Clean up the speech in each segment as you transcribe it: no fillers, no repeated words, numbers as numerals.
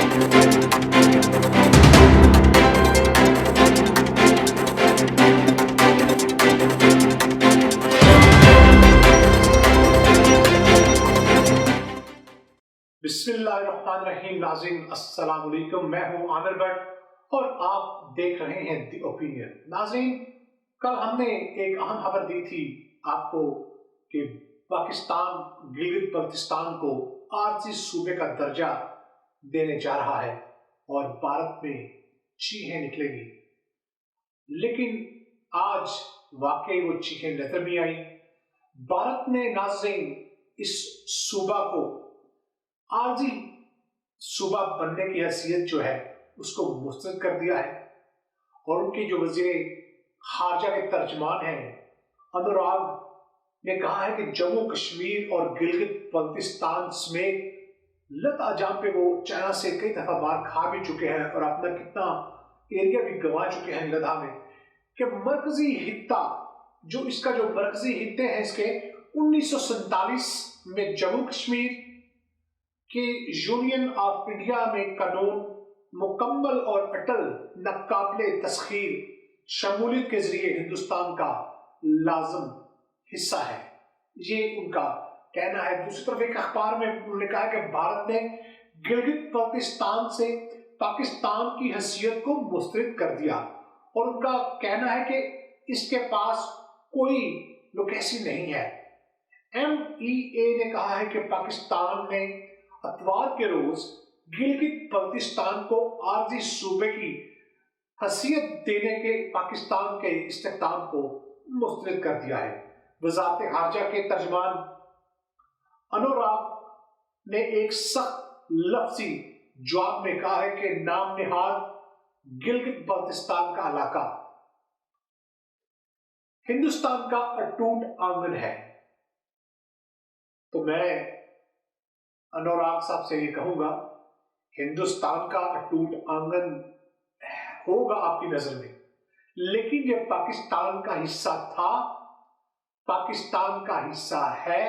بسم اللہ الرحمن الرحیم. ناظرین السلام علیکم، میں ہوں عامر بٹ اور آپ دیکھ رہے ہیں دی اوپینین. ناظرین، کل ہم نے ایک اہم خبر دی تھی آپ کو کہ پاکستان گلگت بلتستان کو عارضی صوبے کا درجہ دینے جا رہا ہے اور بھارت میں چیخیں نکلے گی، لیکن آج واقعی وہ چیخیں نظر نہیں آئی. بھارت نے ناظرین اس صوبہ کو عارضی صوبہ بننے کی حیثیت جو ہے اس کو مسترد کر دیا ہے، اور ان کی جو وزیر خارجہ کے ترجمان ہیں انوراگ نے کہا ہے کہ جموں کشمیر اور گلگت بلتستان سمیت لداخ جہاں پہ وہ چائنا سے کئی دفعہ مار کھا بھی چکے ہیں اور اپنا کتنا ایریا بھی گنوا چکے ہیں لداخ میں، کہ مرکزی خطہ جو اس کا جو مرکزی خطے ہیں اس کے 1947 میں جموں کشمیر کہ یونین آف انڈیا میں قانون مکمل اور اٹل ناقابل تسخیر شمولیت کے ذریعے ہندوستان کا لازم حصہ ہے، یہ ان کا کہنا ہے. دوسری طرف ایک اخبار میں انہوں نے کہا کہ بھارت نے گلگت بلتستان سے پاکستان کی حیثیت کو مسترد کر دیا، اور ان کا کہنا ہے کہ اس کے پاس کوئی لوکیسی نہیں ہے. MEA نے کہا ہے کہ پاکستان نے اتوار کے روز گلگت بلتستان کو عارضی صوبے کی حیثیت دینے کے پاکستان کے استحکام کو مسترد کر دیا ہے. وزارت خارجہ کے ترجمان انوراگ نے ایک سخت لفظی جواب میں کہا ہے کہ نام نہاد گلگت بلتستان کا علاقہ ہندوستان کا اٹوٹ آنگن ہے. تو میں انوراگ صاحب سے یہ کہوں گا، ہندوستان کا اٹوٹ آنگن ہوگا آپ کی نظر میں، لیکن یہ پاکستان کا حصہ تھا، پاکستان کا حصہ ہے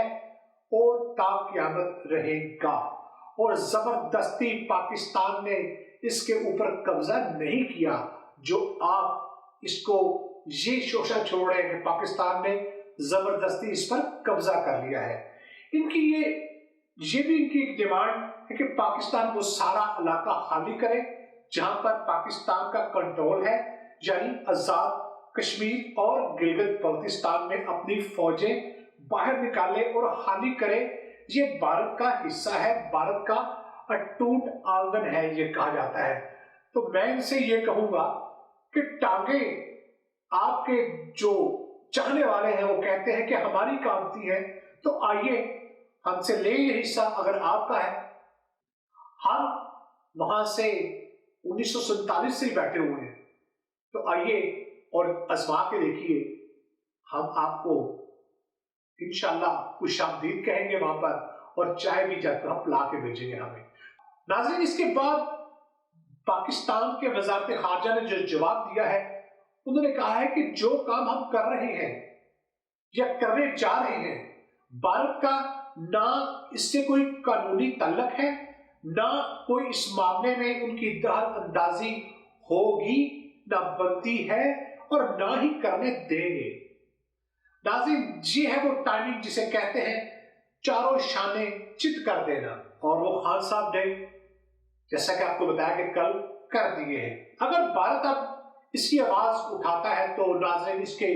اور تا قیامت رہے گا، اور زبردستی پاکستان نے اس کے اوپر قبضہ نہیں کیا. جو آپ اس کو یہ شوشہ چھوڑ رہے ہیں کہ پاکستان نے زبردستی اس پر قبضہ کر لیا ہے، ان کی یہ بھی ان کی ایک ڈیمانڈ ہے کہ پاکستان وہ سارا علاقہ خالی کرے جہاں پر پاکستان کا کنٹرول ہے، یعنی آزاد کشمیر اور گلگت بلتستان میں اپنی فوجیں باہر نکالے اور خالی کرے. یہ بھارت کا حصہ ہے، بھارت کا اٹوٹ آنگن ہے یہ کہا جاتا ہے. تو میں ان سے یہ کہوں گا کہ ٹانگیں آپ کے جو چاہنے والے ہیں وہ کہتے ہیں کہ ہماری کامتی ہے، تو آئیے ہم سے لے یہ حصہ اگر آپ کا ہے. ہم وہاں سے 1947 سے ہی بیٹھے ہوئے ہیں، تو آئیے اور آزما کے دیکھیے، ہم آپ کو انشاءاللہ خوش آمدید کہیں گے وہاں پر، اور چائے بھی جب ہم لا کے بھیجیں گے ہمیں. ناظرین، اس کے بعد پاکستان کے وزارت خارجہ نے جو جواب دیا ہے، انہوں نے کہا ہے کہ جو کام ہم کر رہے ہیں یا کرنے جا رہے ہیں، بھارت کا نہ اس سے کوئی قانونی تعلق ہے، نہ کوئی اس معاملے میں ان کی دخل اندازی ہوگی، نہ بنتی ہے اور نہ ہی کرنے دیں گے. ناظرین، یہ ہے وہ ٹائمنگ جسے کہتے ہیں چاروں شانے چت کر دینا، اور وہ خان صاحب نے جیسا کہ آپ کو بتایا کہ کل کر دیے ہیں. اگر بھارت اب اس کی آواز اٹھاتا ہے تو ناظرین اس کے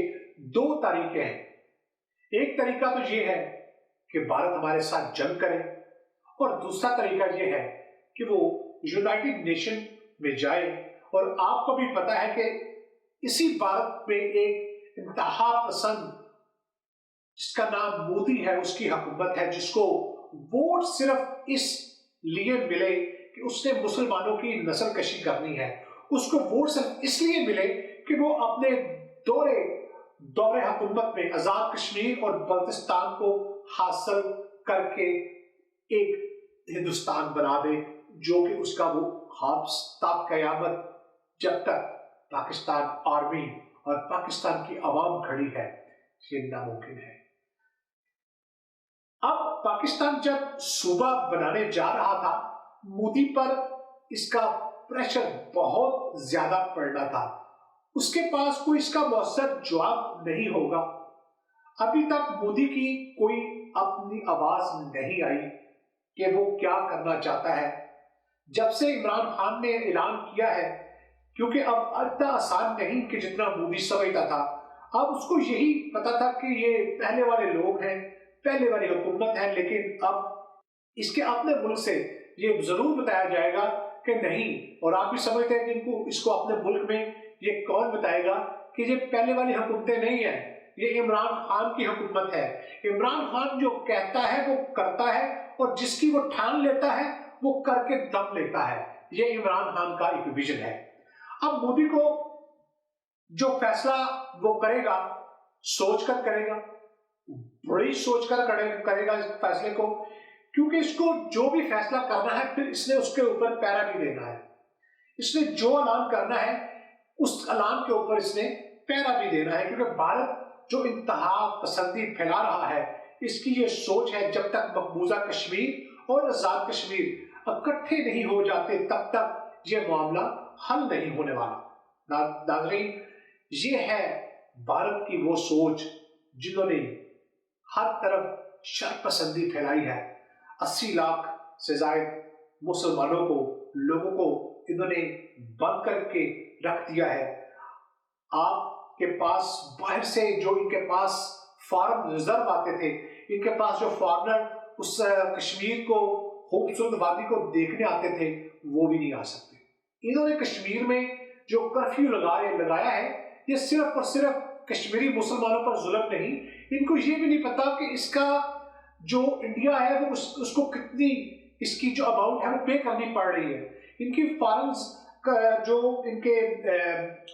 دو طریقے ہیں. ایک طریقہ تو یہ ہے کہ بھارت ہمارے ساتھ جنگ کرے، اور دوسرا طریقہ یہ ہے کہ وہ یونائٹڈ نیشن میں جائے. اور آپ کو بھی پتا ہے کہ اسی بھارت میں ایک انتہا پسند جس کا نام مودی ہے، اس کی حکومت ہے، جس کو ووٹ صرف اس لیے ملے کہ اس نے مسلمانوں کی نسل کشی کرنی ہے. اس کو ووٹ صرف اس لیے ملے کہ وہ اپنے دور حکومت میں آزاد کشمیر اور بلتستان کو حاصل کر کے ایک ہندوستان بنا دے، جو کہ اس کا وہ خواب تا قیامت جب تک پاکستان آرمی اور پاکستان کی عوام کھڑی ہے یہ ناممکن ہے. اب پاکستان جب صوبہ بنانے جا رہا تھا، مودی پر اس کا پریشر بہت زیادہ پڑنا تھا. اس کے پاس کوئی اس کا مؤثر جواب نہیں ہوگا. ابھی تک مودی کی کوئی اپنی آواز نہیں آئی کہ وہ کیا کرنا چاہتا ہے. جب سے عمران خان نے اعلان کیا ہے، کیونکہ اب اتنا آسان نہیں کہ جتنا مودی سمجھتا تھا. اب اس کو یہی پتا تھا کہ یہ پہلے والے لوگ ہیں، پہلے والی حکومت ہے، لیکن اب اس کے اپنے ملک سے یہ ضرور بتایا جائے گا کہ نہیں. اور آپ بھی سمجھتے ہیں کہ اس کو اپنے ملک میں یہ کون بتائے گا کہ یہ پہلے والی حکومتیں نہیں ہیں، یہ عمران خان کی حکومت ہے. عمران خان جو کہتا ہے وہ کرتا ہے، اور جس کی وہ ٹھان لیتا ہے وہ کر کے دم لیتا ہے. یہ عمران خان کا ایک ویژن ہے. اب مودی کو جو فیصلہ وہ کرے گا، سوچ کر کرے گا، بڑی سوچ کر کرے گا اس فیصلے کو، کیونکہ اس کو جو بھی فیصلہ کرنا ہے پھر اس نے اس کے اوپر پیرا بھی دینا ہے. اس نے جو اعلان کرنا ہے اس اعلان کے اوپر اس نے پیرا بھی دینا ہے، کیونکہ بھارت جو انتہا پسندی پھیلا رہا ہے، اس کی یہ سوچ ہے جب تک مقبوضہ کشمیر اور آزاد کشمیر اکٹھے نہیں ہو جاتے تب تک یہ معاملہ حل نہیں ہونے والا. ناظرین، یہ ہے بھارت کی وہ سوچ جنہوں نے ہر طرف شر پسندی پھیلائی ہے. 80 لاکھ سے زائد مسلمانوں کو، لوگوں کو انہوں نے بند کر کے رکھ دیا ہے. آپ کے پاس باہر سے جو ان کے پاس فارن ریزرو آتے تھے، ان کے پاس جو فارنر اس کشمیر کو، خوبصورت وادی کو دیکھنے آتے تھے، وہ بھی نہیں آ سکتے. انہوں نے کشمیر میں جو کرفیو لگایا ہے، یہ صرف اور صرف کشمیری مسلمانوں پر ظلم نہیں. ان کو یہ بھی نہیں پتا کہ اس کا جو انڈیا ہے وہ اس کو کتنی، اس کی جو اماؤنٹ ہے وہ پے کرنی پڑ رہی ہے. ان کی فارنز جو ان کے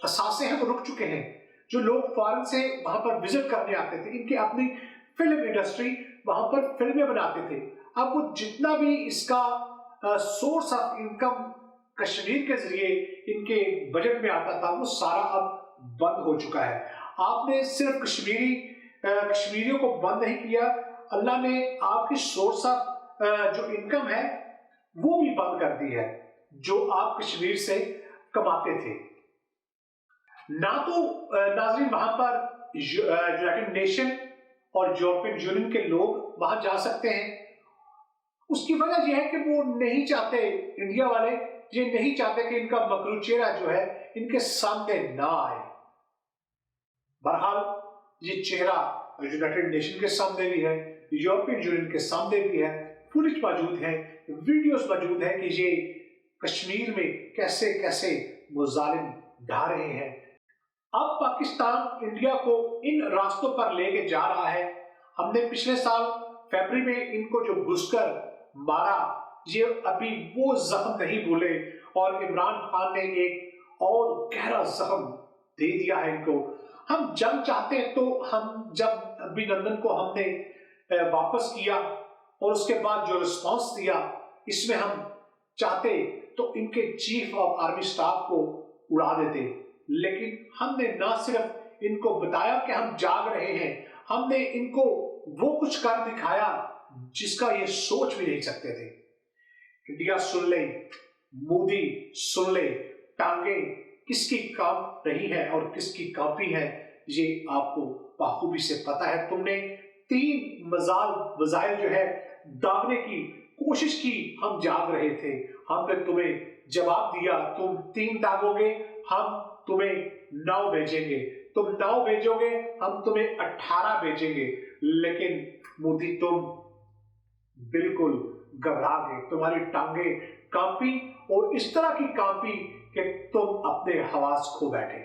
اثاثے ہیں وہ رک چکے ہیں. جو لوگ فارن سے وہاں پر وزٹ کرنے آتے تھے، ان کی اپنی فلم انڈسٹری وہاں پر فلمیں بناتے تھے. اب وہ جتنا بھی اس کا سورس آف انکم کشمیر کے ذریعے ان کے بجٹ میں آتا تھا، وہ سارا اب بند ہو چکا ہے. آپ نے صرف کشمیریوں کو بند نہیں کیا، اللہ نے آپ کی سورس آف جو انکم ہے وہ بھی بند کر دی ہے، جو آپ کشمیر سے کماتے تھے. نہ تو ناظرین وہاں پر یونائیٹڈ نیشن اور یورپین یونین کے لوگ وہاں جا سکتے ہیں. اس کی وجہ یہ ہے کہ وہ نہیں چاہتے، انڈیا والے یہ نہیں چاہتے کہ ان کا مکرو چہرہ جو ہے ان کے سامنے نہ آئے. بہرحال یہ چہرہ یونائیٹڈ نیشن کے سامنے بھی ہے، یورپین یونین کے سامنے بھی ہے. فوٹیج موجود ہیں، ویڈیوز موجود ہیں کہ یہ کشمیر میں کیسے کیسے مظالم ڈھا رہے ہیں. اب پاکستان انڈیا کو ان راستوں پر لے کے جا رہا ہے. ہم نے پچھلے سال فیبری میں ان کو جو گھس کر مارا، یہ ابھی وہ زخم نہیں بھولے، اور عمران خان نے ایک اور گہرا زخم دے دیا ہے ان کو. ہم جنگ چاہتے تو ہم جب ابھینندن کو ہم نے واپس کیا اور اس کے بعد جو رسپانس دیا، اس میں ہم چاہتے تو ان کے چیف آف آرمی سٹاف کو اڑا دیتے. لیکن ہم نے نہ صرف ان کو بتایا کہ ہم جاگ رہے ہیں، ہم نے ان کو وہ کچھ کر دکھایا جس کا یہ سوچ بھی نہیں سکتے تھے. انڈیا سن لے، مودی سن لے، ٹانگیں کس کی کانپ رہی ہے اور کس کی کانپی ہے یہ آپ کو بخوبی سے پتا ہے. تم نے 3 مزائل جو ہے داغنے کی کوشش کی، ہم جاگ رہے تھے. ہم نے تمہیں جواب دیا، تم 3 داغو گے، ہم تمہیں 9 بھیجیں گے. تم 9 بھیجو گے، ہم تمہیں 18 بھیجیں گے. لیکن مودی تم بالکل گھبرا گئے، تمہاری ٹانگیں کانپی، اور اس طرح کی کانپی کہ تم اپنے حواس کھو بیٹھے.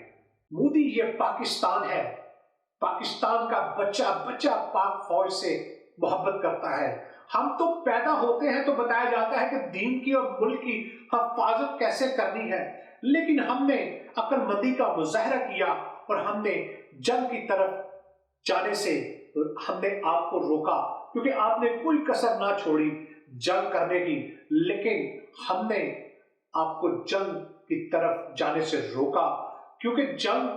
مودی یہ پاکستان ہے، پاکستان کا بچہ پاک فوج سے محبت کرتا ہے. ہم تو پیدا ہوتے ہیں تو بتایا جاتا ہے کہ دین کی اور ملک کی حفاظت کیسے کرنی ہے، لیکن ہم نے عقل مندی کا مظاہرہ کیا اور ہم نے جنگ کی طرف جانے سے ہم نے آپ کو روکا، کیونکہ آپ نے کوئی کسر نہ چھوڑی جنگ کرنے کی. لیکن ہم نے آپ کو جنگ کی طرف جانے سے روکا، کیونکہ جنگ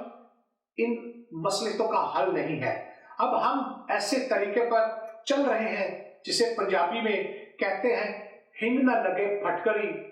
ان مصلحتوں کا حل نہیں ہے. اب ہم ایسے طریقے پر چل رہے ہیں جسے پنجابی میں کہتے ہیں ہنگ نہ لگے پھٹکری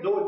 2